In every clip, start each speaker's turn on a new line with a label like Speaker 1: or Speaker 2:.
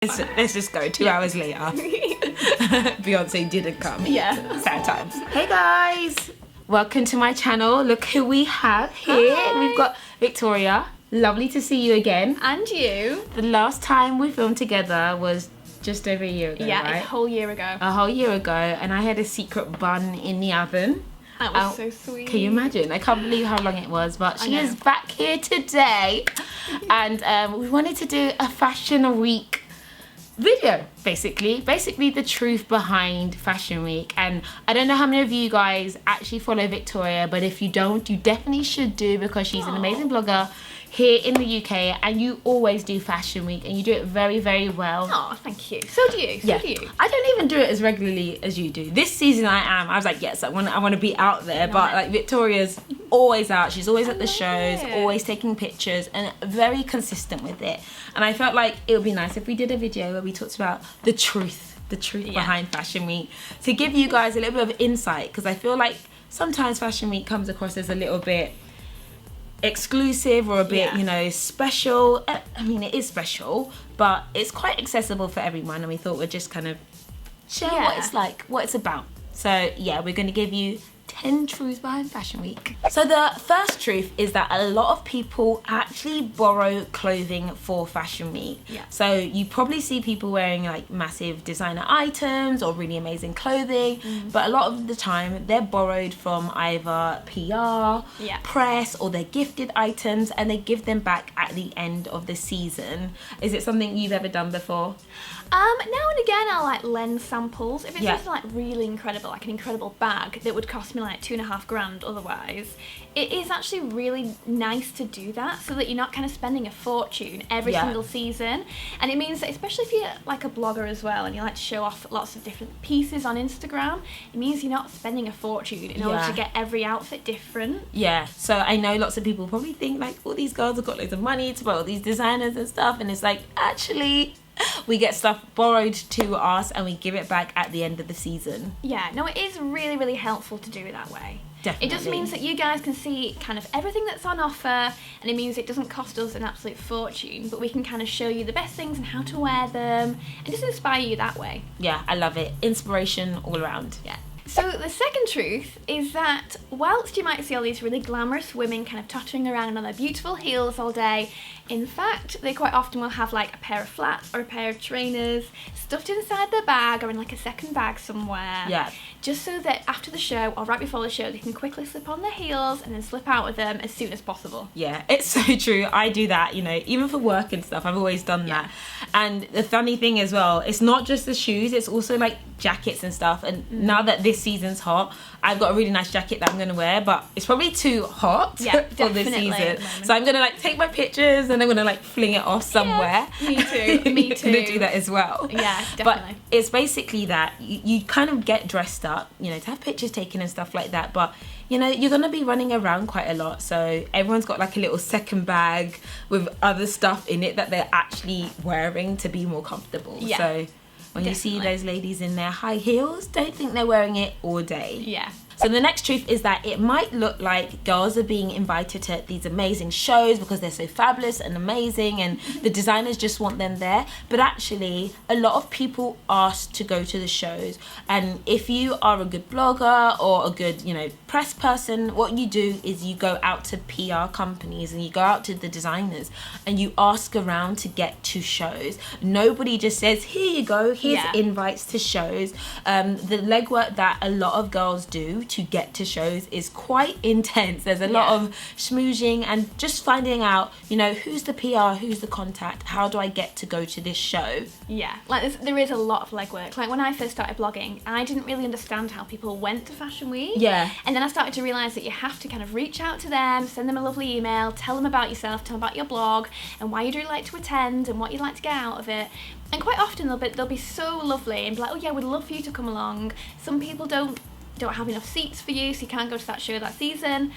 Speaker 1: Let's just go 2 hours later. Beyonce didn't come.
Speaker 2: Yeah.
Speaker 1: Sad times. Hey guys, welcome to my channel. Look who we have here.
Speaker 2: Hi.
Speaker 1: We've got Victoria. Lovely to see you again.
Speaker 2: And you.
Speaker 1: The last time we filmed together was just over a year ago,
Speaker 2: Yeah,
Speaker 1: right?
Speaker 2: a whole year ago.
Speaker 1: A whole year ago, and I had a secret bun in the oven.
Speaker 2: That was so sweet.
Speaker 1: Can you imagine? I can't believe how long it was, but she is back here today. And we wanted to do a Fashion Week video, basically the truth behind Fashion Week. And I don't know how many of you guys actually follow Victoria, but if you don't, you definitely should do, because she's an amazing blogger here in the UK, and you always do Fashion Week and you do it very, very well.
Speaker 2: Oh, thank you. So do you. So do you.
Speaker 1: I don't even do it as regularly as you do. This season I was like, yes, I want to be out there, but like Victoria's always out. She's always at the shows, always taking pictures, and very consistent with it. And I felt like it would be nice if we did a video where we talked about the truth behind Fashion Week, to give you guys a little bit of insight, because I feel like sometimes Fashion Week comes across as a little bit exclusive or a bit, you know, special. I mean, it is special, but it's quite accessible for everyone, and we thought we'd just kind of share what it's like, what it's about. So yeah, we're going to give you 10 truths behind Fashion Week. So the first truth is that a lot of people actually borrow clothing for Fashion Week. Yeah. So you probably see people wearing like massive designer items or really amazing clothing, but a lot of the time they're borrowed from either PR, press, or they're gifted items, and they give them back at the end of the season. Is it something you've ever done before?
Speaker 2: Now and again I'll like lend samples. If it's something like really incredible, like an incredible bag that would cost me like $2,500 otherwise, it is actually really nice to do that, so that you're not kind of spending a fortune every single season. And it means that, especially if you're like a blogger as well and you like to show off lots of different pieces on Instagram, it means you're not spending a fortune in order to get every outfit different. Yeah,
Speaker 1: so I know lots of people probably think like all these girls have got loads of money to buy all these designers and stuff, and it's like, actually we get stuff borrowed to us and we give it back at the end of the season. Yeah,
Speaker 2: no, it is really, really helpful to do it that way.
Speaker 1: Definitely.
Speaker 2: It just means that you guys can see kind of everything that's on offer, and it means it doesn't cost us an absolute fortune, but we can kind of show you the best things and how to wear them and just inspire you that way.
Speaker 1: Yeah, I love it. Inspiration all around.
Speaker 2: Yeah. So the second truth is that whilst you might see all these really glamorous women kind of tottering around on their beautiful heels all day, in fact, they quite often will have like a pair of flats or a pair of trainers stuffed inside their bag or in like a second bag somewhere. Yeah. Just so that after the show or right before the show, they can quickly slip on their heels and then slip out with them as soon as possible.
Speaker 1: Yeah, it's so true. I do that, you know, even for work and stuff. I've always done that. And the funny thing as well, it's not just the shoes, it's also like jackets and stuff. And now that this season's hot, I've got a really nice jacket that I'm going to wear, but it's probably too hot for this season. So I'm going to like take my pictures and I'm going to like fling it off somewhere.
Speaker 2: Yeah, me too. Me too.
Speaker 1: You're going to do that as well.
Speaker 2: Yeah, definitely.
Speaker 1: But it's basically that you kind of get dressed up, you know, to have pictures taken and stuff like that. But, you know, you're going to be running around quite a lot. So everyone's got like a little second bag with other stuff in it that they're actually wearing to be more comfortable. Yeah. So when you see those ladies in their high heels, don't think they're wearing it all day.
Speaker 2: Yeah.
Speaker 1: So the next truth is that it might look like girls are being invited to these amazing shows because they're so fabulous and amazing and the designers just want them there. But actually, a lot of people ask to go to the shows. And if you are a good blogger or a good, you know, press person, what you do is you go out to PR companies and you go out to the designers and you ask around to get to shows. Nobody just says, here you go, here's invites to shows. The legwork that a lot of girls do to get to shows is quite intense. There's a lot of schmoozing and just finding out, you know, who's the PR, who's the contact, how do I get to go to this show?
Speaker 2: Yeah, like there is a lot of legwork. Like when I first started blogging, I didn't really understand how people went to Fashion Week. Yeah. And then I started to realise that you have to kind of reach out to them, send them a lovely email, tell them about yourself, tell them about your blog and why you'd really like to attend and what you'd like to get out of it. And quite often they'll be so lovely and be like, oh yeah, we'd love for you to come along. Some people don't have enough seats for you, so you can't go to that show that season.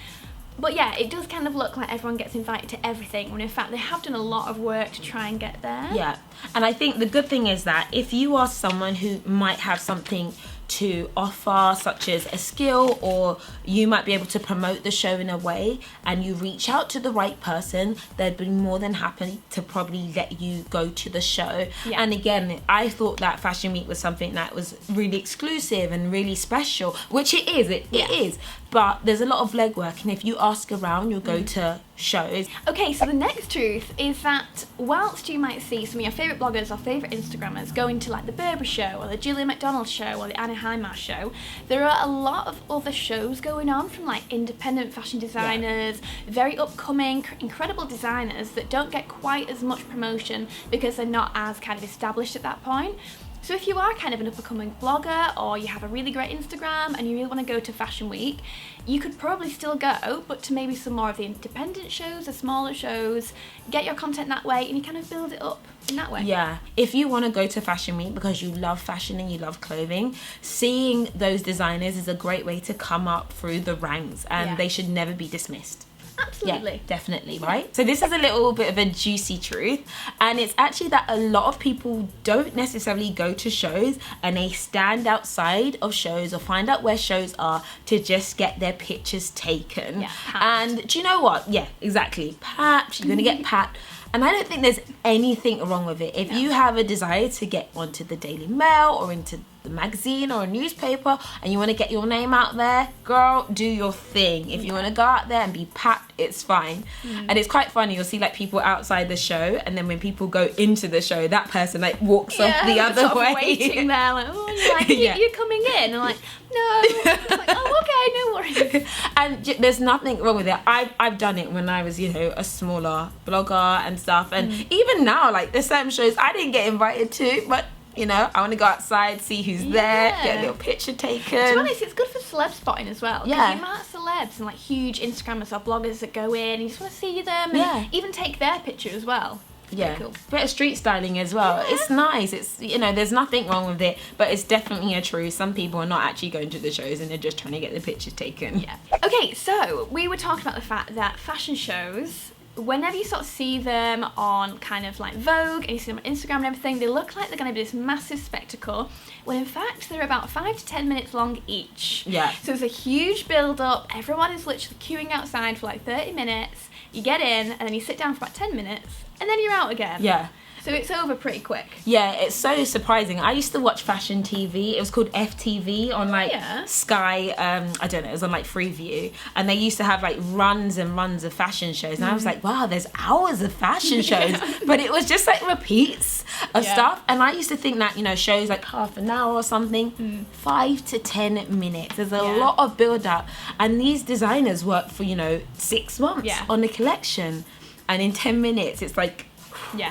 Speaker 2: But yeah, it does kind of look like everyone gets invited to everything, when in fact they have done a lot of work to try and get there.
Speaker 1: Yeah, and I think the good thing is that if you are someone who might have something to to offer, such as a skill, or you might be able to promote the show in a way, and you reach out to the right person, they'd be more than happy to probably let you go to the show. And again, I thought that Fashion Week was something that was really exclusive and really special, which it is. It is. But there's a lot of legwork, and if you ask around, you'll go to shows.
Speaker 2: Okay, so the next truth is that whilst you might see some of your favourite bloggers or favourite Instagrammers going to like the Burberry show or the Julia McDonald show or the Anna Heimas show, there are a lot of other shows going on from like independent fashion designers, very upcoming, incredible designers that don't get quite as much promotion because they're not as kind of established at that point. So if you are kind of an up-and-coming blogger, or you have a really great Instagram and you really want to go to Fashion Week, you could probably still go, but to maybe some more of the independent shows, the smaller shows, get your content that way, and you kind of build it up in that way.
Speaker 1: Yeah. If you want to go to Fashion Week because you love fashion and you love clothing, seeing those designers is a great way to come up through the ranks, and they should never be dismissed.
Speaker 2: Absolutely.
Speaker 1: Yeah, definitely, right? So this is a little bit of a juicy truth, and it's actually that a lot of people don't necessarily go to shows, and they stand outside of shows or find out where shows are to just get their pictures taken.
Speaker 2: Yeah,
Speaker 1: and do you know what? Yeah, exactly. Pat, you're gonna get pat. And I don't think there's anything wrong with it. If you have a desire to get onto the Daily Mail or into the magazine or a newspaper and you want to get your name out there, girl, do your thing. If you want to go out there and be pat, it's fine. And it's quite funny. You'll see like people outside the show, and then when people go into the show, that person like walks off the other
Speaker 2: sort of
Speaker 1: way.
Speaker 2: waiting there, like, oh, you're like, you're coming in. And I'm like, no. I'm like, oh, okay, no worries.
Speaker 1: And there's nothing wrong with it. I've done it when I was, you know, a smaller blogger and stuff. And even now, like, there's certain shows I didn't get invited to, but you know, I want to go outside, see who's there, get a little picture taken.
Speaker 2: To be honest, it's good for celeb spotting as well.
Speaker 1: Yeah.
Speaker 2: Because the amount of celebs and like huge Instagrammers or bloggers that go in, and you just want to see them and even take their picture as well.
Speaker 1: Yeah,
Speaker 2: cool.
Speaker 1: Bit of street styling as well. Yeah. It's nice. It's, you know, there's nothing wrong with it, but it's definitely a truth. Some people are not actually going to the shows and they're just trying to get the pictures taken.
Speaker 2: Yeah. Okay, so we were talking about the fact that fashion shows, whenever you sort of see them on kind of like Vogue and you see them on Instagram and everything, they look like they're going to be this massive spectacle, when in fact they're about 5 to 10 minutes long each.
Speaker 1: Yeah.
Speaker 2: So there's a huge build up. Everyone is literally queuing outside for like 30 minutes. You get in and then you sit down for about 10 minutes and then you're out again.
Speaker 1: Yeah.
Speaker 2: So it's over pretty quick.
Speaker 1: Yeah, it's so surprising. I used to watch fashion TV. It was called FTV on like Sky. I don't know. It was on like Freeview, and they used to have like runs and runs of fashion shows. And I was like, wow, there's hours of fashion shows, but it was just like repeats of stuff. And I used to think that, you know, shows like half an hour or something, 5 to 10 minutes. There's a lot of build up, and these designers work for, you know, 6 months on the collection, and in 10 minutes it's like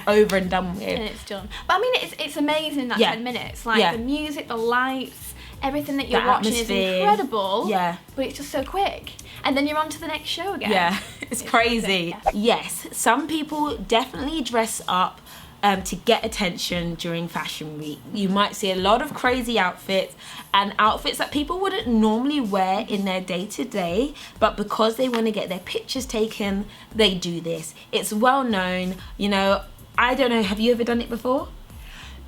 Speaker 1: over and done with.
Speaker 2: And it's done. But I mean, it's amazing in that 10 minutes. Like the music, the lights, everything that you're watching is incredible. Yeah. But it's just so quick. And then you're on to the next show again.
Speaker 1: Yeah, it's crazy. Yes, some people definitely dress up to get attention during Fashion Week. You might see a lot of crazy outfits, and outfits that people wouldn't normally wear in their day-to-day, but because they want to get their pictures taken, they do this. It's well known, you know. I don't know, have you ever done it before?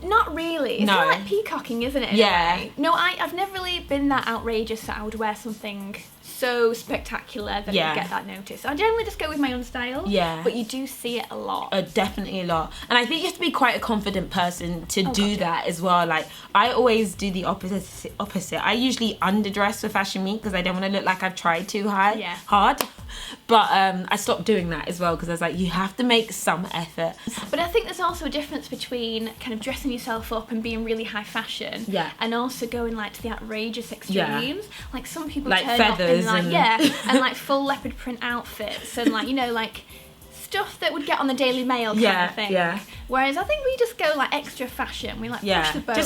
Speaker 2: Not really. It's kind of like peacocking, isn't it?
Speaker 1: Yeah.
Speaker 2: No, I've never really been that outrageous that I would wear something so spectacular that it would get that notice. I generally just go with my own style. Yeah. But you do see it a lot.
Speaker 1: Definitely a lot. And I think you have to be quite a confident person to do that as well. Like, I always do the opposite. I usually underdress for Fashion Week because I don't want to look like I've tried too hard. But I stopped doing that as well because I was like, you have to make some effort.
Speaker 2: But I think there's also a difference between kind of dressing yourself up and being really high fashion and also going like to the outrageous extremes. Like some people
Speaker 1: like
Speaker 2: turn
Speaker 1: feathers
Speaker 2: up in like, and like full leopard print outfits and like, you know, like stuff that would get on the Daily Mail kind of thing. Yeah. Whereas I think we just go like extra fashion. We like push the boat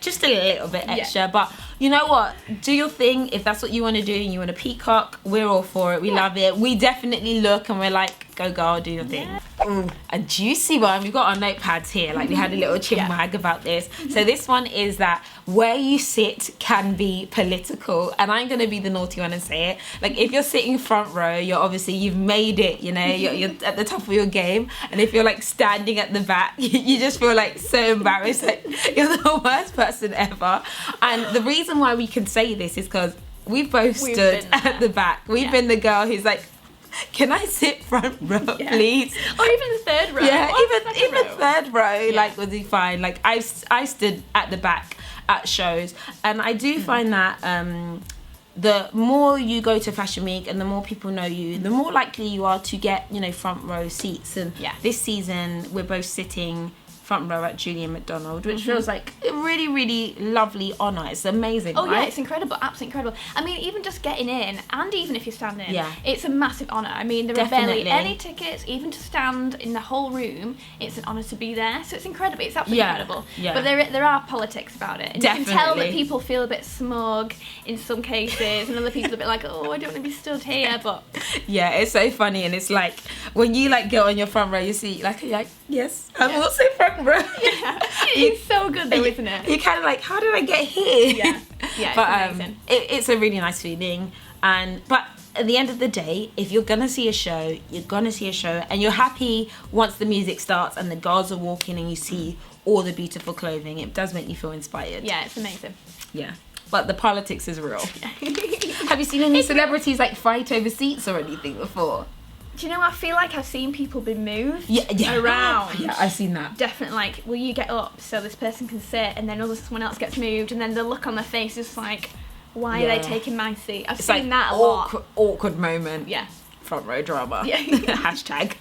Speaker 1: just a little bit extra. But you know what? Do your thing. If that's what you want to do and you want to peacock, we're all for it. We love it. We definitely look and we're like, go girl, do your thing. a juicy one. We've got our notepads here, like we had a little chinwag about this. So this one is that where you sit can be political, and I'm gonna be the naughty one and say it. Like, if you're sitting front row, you've made it, you know, you're at the top of your game, and if you're like standing at the back, you just feel like so embarrassed, like you're the worst person ever. And the reason why we can say this is because we've both stood at the back. We've been the girl who's like, can I sit front row, please?
Speaker 2: Or even the third row.
Speaker 1: Yeah, even third row, like, would be fine. Like, I stood at the back at shows, and I do find that the more you go to Fashion Week and the more people know you, the more likely you are to get, you know, front row seats. And this season, we're both sitting front row at Julian McDonald, which feels like a really, really lovely honour. It's amazing.
Speaker 2: Oh,
Speaker 1: right?
Speaker 2: yeah, it's incredible, absolutely incredible. I mean, even just getting in, and even if you're standing, it's a massive honour. I mean, there are barely any tickets, even to stand in the whole room. It's an honour to be there, so it's incredible. It's absolutely incredible. Yeah. But there are politics about it. And you can tell that people feel a bit smug in some cases, and other people are a bit like, oh, I don't want to be stood here, but...
Speaker 1: Yeah, it's so funny, and it's like, when you like get on your front row, you see, like, you're like, yes, I'm also front row.
Speaker 2: Yeah, it's so good though, isn't it?
Speaker 1: You're kind of like, how did I get here?
Speaker 2: Yeah, it's
Speaker 1: but
Speaker 2: amazing.
Speaker 1: It's a really nice feeling, but at the end of the day, if you're gonna see a show, you're gonna see a show, and you're happy once the music starts and the girls are walking and you see all the beautiful clothing. It does make you feel inspired.
Speaker 2: Yeah, it's amazing.
Speaker 1: Yeah, but the politics is real. Have you seen any celebrities like fight over seats or anything before?
Speaker 2: Do you know, I feel like I've seen people be moved
Speaker 1: around. Yeah, I've seen that.
Speaker 2: Definitely, like, will you get up so this person can sit, and then someone else gets moved, and then the look on their face is like, why are they taking my seat? I've seen like that a lot.
Speaker 1: Awkward moment.
Speaker 2: Yeah.
Speaker 1: Front row drama. Yeah. Hashtag.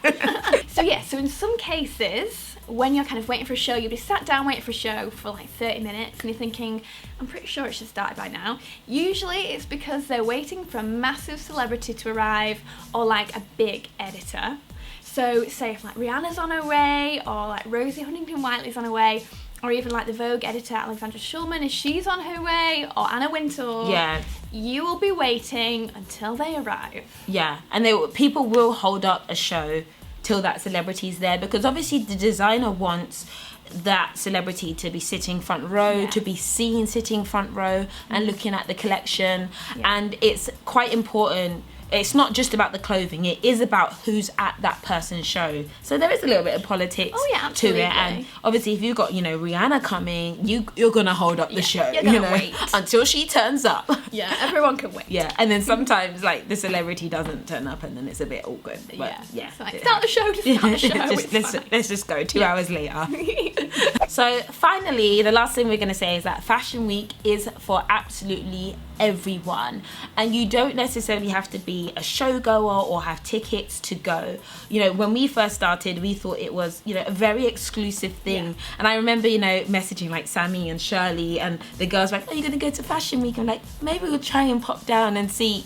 Speaker 2: So in some cases, when you're kind of waiting for a show, you'll be sat down waiting for a show for like 30 minutes, and you're thinking, I'm pretty sure it should start by now. Usually it's because they're waiting for a massive celebrity to arrive, or like a big editor. So say if like Rihanna's on her way, or like Rosie Huntington-Whiteley's on her way, or even like the Vogue editor Alexandra Shulman, if she's on her way, or Anna Wintour.
Speaker 1: Yeah.
Speaker 2: You will be waiting until they arrive.
Speaker 1: Yeah, and people will hold up a show till that celebrity's there, because obviously the designer wants that celebrity to be sitting front row, to be seen sitting front row and looking at the collection. And it's quite important. It's not just about the clothing, it is about who's at that person's show. So there is a little bit of politics to it. And obviously if you've got, you know, Rihanna coming, you're gonna hold up the show,
Speaker 2: you know, wait
Speaker 1: until she turns up.
Speaker 2: Yeah, everyone can wait.
Speaker 1: Yeah, and then sometimes like the celebrity doesn't turn up, and then it's a bit awkward. But
Speaker 2: it's like, start the show, just start the show.
Speaker 1: Let's just go 2 hours later. So finally, the last thing we're gonna say is that Fashion Week is for absolutely everyone, and you don't necessarily have to be a showgoer or have tickets to go. You know, when we first started, we thought it was, you know, a very exclusive thing. And I remember, you know, messaging like Sammy and Shirley, and the girls were like, oh, you're gonna go to Fashion Week? I'm like, maybe we'll try and pop down and see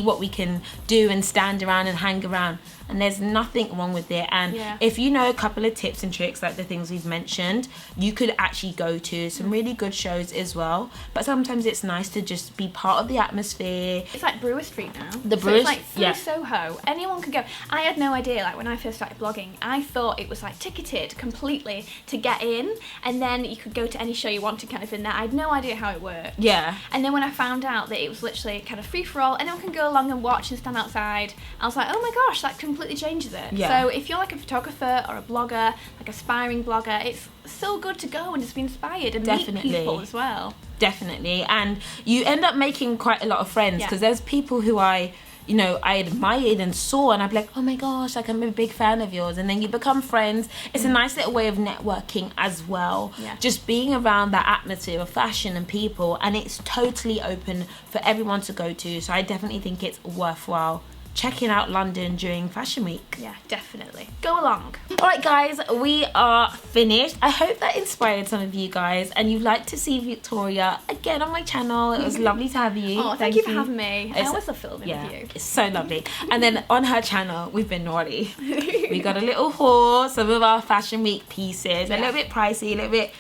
Speaker 1: what we can do and stand around and hang around. And there's nothing wrong with it. And if you know a couple of tips and tricks, like the things we've mentioned, you could actually go to some really good shows as well. But sometimes it's nice to just be part of the atmosphere.
Speaker 2: It's like Brewer Street now.
Speaker 1: Brewer,
Speaker 2: it's like through Soho. Anyone can go. I had no idea, like when I first started blogging, I thought it was like ticketed completely to get in, and then you could go to any show you wanted kind of in there. I had no idea how it worked.
Speaker 1: Yeah.
Speaker 2: And then when I found out that it was literally kind of free for all, anyone can go along and watch and stand outside, I was like, oh my gosh, that completely changes it. Yeah. So if you're like a photographer or a blogger, like aspiring blogger, it's so good to go and just be inspired and meet people as well.
Speaker 1: Definitely. And you end up making quite a lot of friends, because there's people who I admired and saw, and I'd be like, oh my gosh, like I'm a big fan of yours, and then you become friends. It's a nice little way of networking as well. Just being around that atmosphere of fashion and people, and it's totally open for everyone to go to. So I definitely think it's worthwhile checking out London during Fashion Week.
Speaker 2: Yeah, definitely. Go along.
Speaker 1: Alright guys, we are finished. I hope that inspired some of you guys, and you'd like to see Victoria again on my channel. It was lovely to have you.
Speaker 2: Oh, thank you for having me. I always love filming with you.
Speaker 1: It's so lovely. And then on her channel, we've been naughty. We got a little haul, some of our Fashion Week pieces, a little bit pricey, a little bit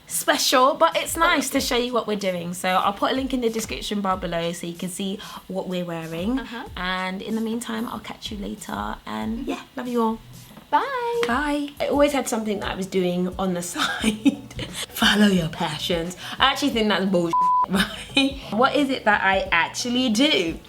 Speaker 1: special, but it's nice to show you what we're doing. So I'll put a link in the description bar below so you can see what we're wearing. And in the meantime, I'll catch you later, and yeah, love you all.
Speaker 2: Bye.
Speaker 1: Bye. I always had something that I was doing on the side. Follow your passions. I actually think that's bullshit, right? What is it that I actually do?